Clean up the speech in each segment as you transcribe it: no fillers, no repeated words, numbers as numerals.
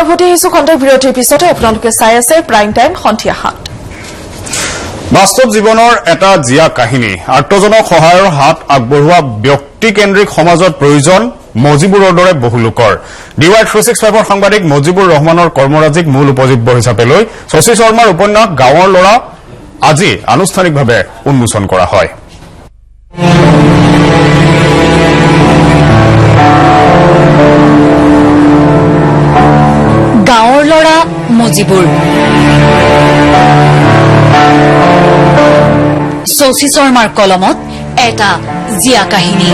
পুনৰ উভতি আহিছো খন্তেক বিৰতিৰ পিছতে আপোনালোকে চাই আছে প্ৰাইম টাইম সন্ধিয়া 7। বাস্তৱ জীৱনৰ এটা জিয়া কাহিনী আৰ্তজনক সহায়ৰ হাত আগবঢ়োৱা ব্যক্তিকেন্দ্ৰিক সমাজত প্ৰয়োজন মজিবুৰৰ দৰে বহু লোকৰ DY 365ৰ সাংবাদিক মজিবুৰ ৰহমানৰ কৰ্মৰাজিক মূল উপজীব্য হিচাপে লৈ শশী শৰ্মাৰ উপন্যাস গাঁৱৰ ল'ৰা আজি আনুষ্ঠানিকভাৱে উন্মোচন কৰা হয়। গাঁৱৰ ল'ৰা মজিবুৰ শশী শৰ্মাৰ কলমত এটা জিয়া কাহিনী।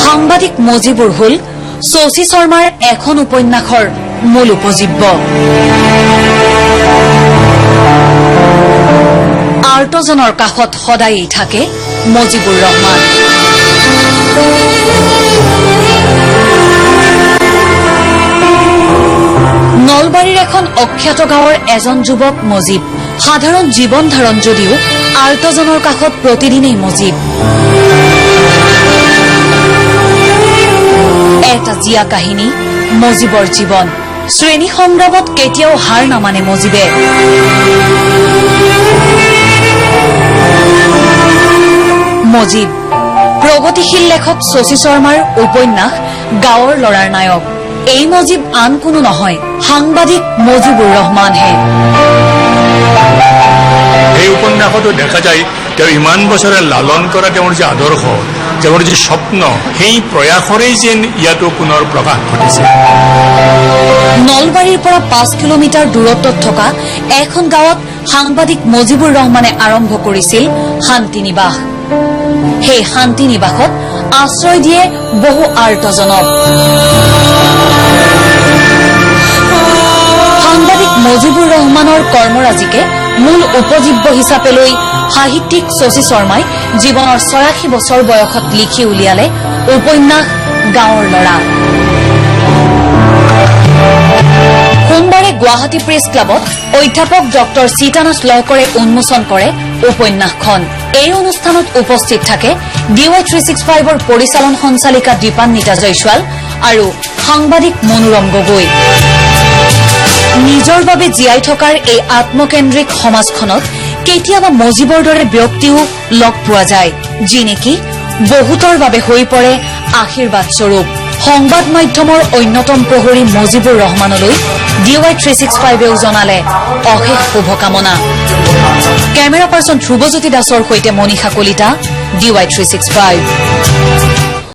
সাংবাদিক মজিবুৰ হল শশী শৰ্মাৰ এখন উপন্যাসৰ মূল উপজীব্য। আৰ্তজনৰ কাষত সদায়েই থাকে মজিবুৰ ৰহমান। নলবাৰীৰ এখন অখ্যাত গাঁৱৰ এজন যুৱক মজিব। সাধাৰণ জীৱন ধাৰণ যদিও আৰ্তজনৰ কাষত প্ৰতিদিনেই মজিব। এটা জিয়া কাহিনী মজিবৰ জীৱন। শ্ৰেণী সংগ্ৰামত কেতিয়াও হাৰ নামানে মজিবে। মজিব প্ৰগতিশীল লেখক শশী শৰ্মাৰ উপন্যাস গাঁৱৰ ল'ৰাৰ নায়ক। এই মজিব আন কোনো নহয়, সাংবাদিক মজিবুৰ ৰহমানহে। এই উপন্যাসতো দেখা যায় তেওঁ ইমান বছৰে লালন কৰা তেওঁৰ যে আদৰ্শ, তেওঁৰ যে স্বপ্ন, সেই প্ৰয়াসৰেই যেন ইয়াতো পুনৰ প্ৰকাশ ঘটিছে। নলবাৰীৰ পৰা 5 কিলোমিটাৰ দূৰত্বত থকা এখন গাঁৱত সাংবাদিক মজিবুৰ ৰহমানে আৰম্ভ কৰিছিল শান্তি নিবাস। সেই শান্তি নিবাসত আশ্ৰয় দিয়ে বহু আৰ্তজনক। সাংবাদিক মজিবুৰ ৰহমানৰ কৰ্মৰাজিকে মূল উপজীব্য হিচাপে লৈ সাহিত্যিক শশী শৰ্মাই জীৱনৰ ৮৬ বছৰ বয়সত লিখি উলিয়ালে উপন্যাস গাঁৱৰ ল'ৰা। সোমবাৰে গুৱাহাটী প্ৰেছ ক্লাবত অধ্যাপক ডক্টৰ সীতানাথ লহকৰে উন্মোচন কৰে উপন্যাসখন। এই অনুষ্ঠানত উপস্থিত থাকে DY 365ৰ পৰিচালন সঞ্চালিকা দীপান্বিতা জয়ছোৱাল আৰু সাংবাদিক মনোৰম গগৈ। নিজৰ বাবে জীয়াই থকাৰ এই আত্মকেন্দ্ৰিক সমাজখনত কেতিয়াবা মজিবৰ দৰে ব্যক্তিও লগ পোৱা যায়, যি নেকি বহুতৰ বাবে হৈ পৰে আশীৰ্বাদ স্বৰূপ। সংবাদ মাধ্যমৰ অন্যতম প্ৰহৰী মজিবুৰ ৰহমানলৈ DY 365এও জনালে অশেষ শুভকামনা। কেমেৰা পাৰ্চন ধ্ৰুৱজ্যোতি দাসৰ সৈতে মনীষা কলিতা, DY 365।